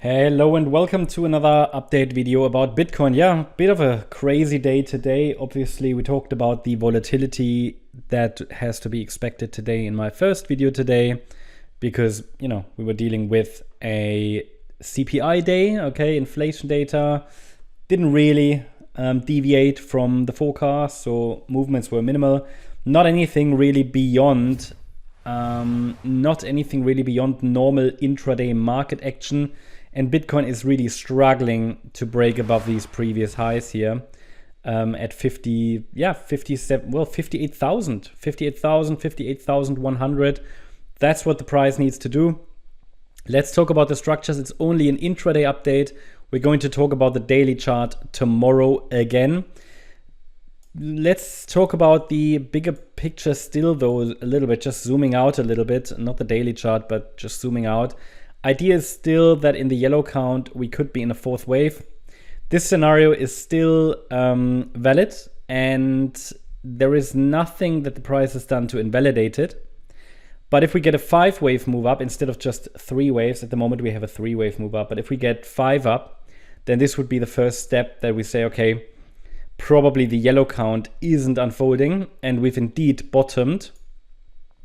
Hello and welcome to another update video about Bitcoin. Yeah, bit of a crazy day today. Obviously, we talked about the volatility that has to be expected today in my first video today because, we were dealing with a CPI day, okay, inflation data. Didn't really deviate from the forecast, so movements were minimal. Not anything really beyond normal intraday market action. And Bitcoin is really struggling to break above these previous highs here at 58,100. That's what the price needs to do. Let's talk about the structures. It's only an intraday update. We're going to talk about the daily chart tomorrow again. Let's talk about the bigger picture still, though, a little bit, just zooming out a little bit, not the daily chart, but just zooming out. Idea is still that in the yellow count, we could be in a fourth wave. This scenario is still valid, and there is nothing that the price has done to invalidate it. But if we get a 5-wave move up instead of just 3 waves, at the moment we have a 3-wave move up, but if we get 5 up, then this would be the first step that we say, okay, probably the yellow count isn't unfolding, and we've indeed bottomed,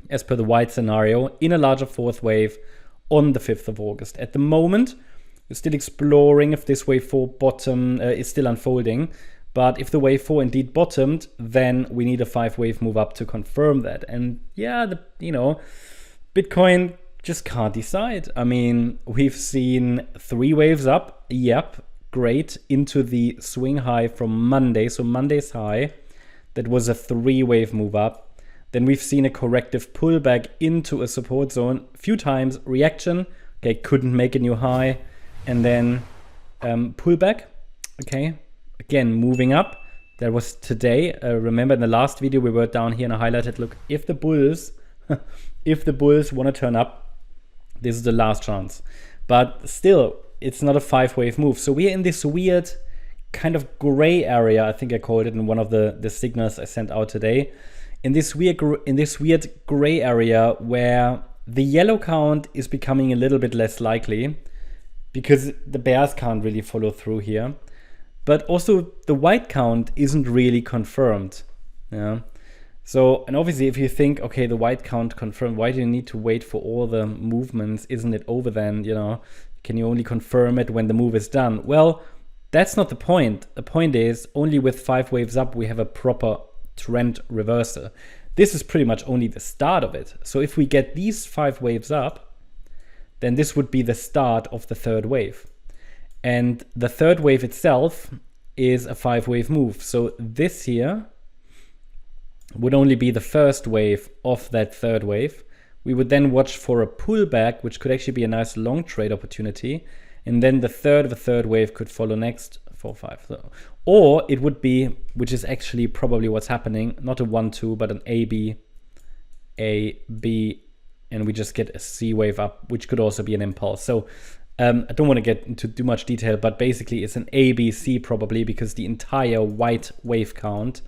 as per the white scenario, in a larger fourth wave on the 5th of August. At the moment, we're still exploring if this wave 4 bottom is still unfolding. But if the wave 4 indeed bottomed, then we need a 5-wave move up to confirm that. And yeah, Bitcoin just can't decide. I mean, we've seen 3 waves up. Yep, great. Into the swing high from Monday. So Monday's high, that was a 3-wave move up. Then we've seen a corrective pullback into a support zone. A few times reaction, okay, couldn't make a new high. And then pullback, okay, again, moving up. That was today. Remember in the last video, we were down here and I highlighted, look, if the bulls want to turn up, this is the last chance. But still, it's not a 5-wave move. So we're in this weird kind of gray area. I think I called it in one of the signals I sent out today. In this weird gray area where the yellow count is becoming a little bit less likely because the bears can't really follow through here. But also the white count isn't really confirmed. Yeah. So, and obviously if you think, okay, the white count confirmed, why do you need to wait for all the movements? Isn't it over then? Can you only confirm it when the move is done? Well, that's not the point. The point is only with 5 waves up, we have a proper trend reversal. This is pretty much only the start of it. So if we get these 5 waves up, then this would be the start of the 3rd wave. And the 3rd wave itself is a 5-wave move. So this here would only be the first wave of that 3rd wave. We would then watch for a pullback, which could actually be a nice long trade opportunity. And then the 3rd of the 3rd wave could follow next. 4, 5. So, or it would be, which is actually probably what's happening, not a 1-2, but an A, B, and we just get a C wave up, which could also be an impulse. So I don't want to get into too much detail, but basically it's an A, B, C probably because the entire white wave count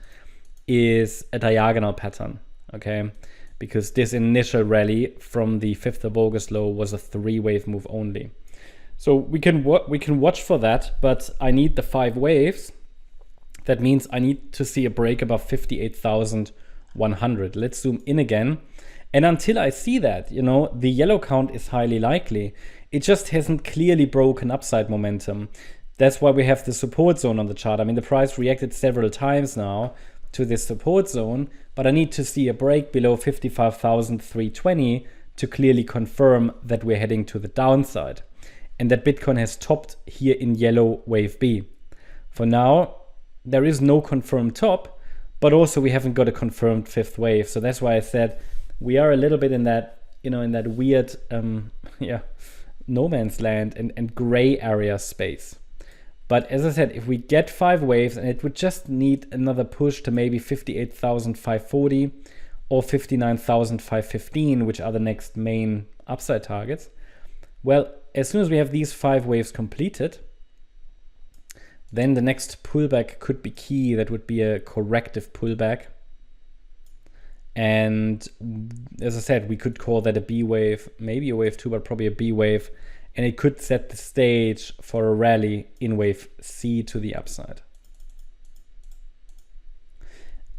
is a diagonal pattern, okay? Because this initial rally from the 5th of August low was a 3-wave move only. So we can watch for that, but I need the 5 waves. That means I need to see a break above 58,100. Let's zoom in again. And until I see that, the yellow count is highly likely. It just hasn't clearly broken upside momentum. That's why we have the support zone on the chart. I mean, the price reacted several times now to this support zone, but I need to see a break below 55,320 to clearly confirm that we're heading to the downside. And that Bitcoin has topped here in yellow wave B. For now, there is no confirmed top, but also we haven't got a confirmed 5th wave. So that's why I said we are a little bit in that, in that weird, no man's land and gray area space. But as I said, if we get 5 waves, and it would just need another push to maybe 58,540 or 59,515, which are the next main upside targets. Well, as soon as we have these 5 waves completed, then the next pullback could be key. That would be a corrective pullback. And as I said, we could call that a B wave, maybe a wave 2, but probably a B wave. and it could set the stage for a rally in wave C to the upside.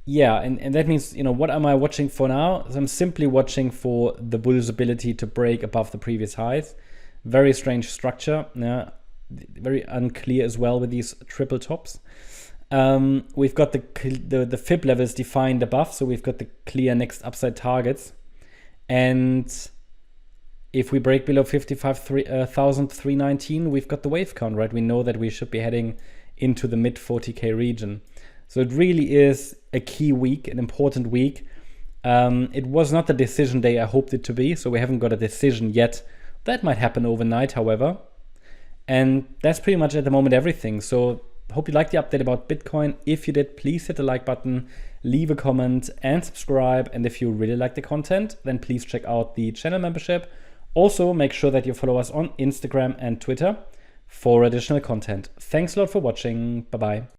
Yeah, and that means, what am I watching for now? So I'm simply watching for the bull's ability to break above the previous highs. Very strange structure, yeah, very unclear as well with these triple tops. We've got the fib levels defined above, so we've got the clear next upside targets. And if we break below 55,319, we've got the wave count, right? We know that we should be heading into the mid 40K region. So it really is a key week, an important week. It was not the decision day I hoped it to be, so we haven't got a decision yet. That might happen overnight, however. And that's pretty much at the moment everything. So hope you liked the update about Bitcoin. If you did, please hit the like button, leave a comment and subscribe. And if you really like the content, then please check out the channel membership. Also, make sure that you follow us on Instagram and Twitter for additional content. Thanks a lot for watching. Bye-bye.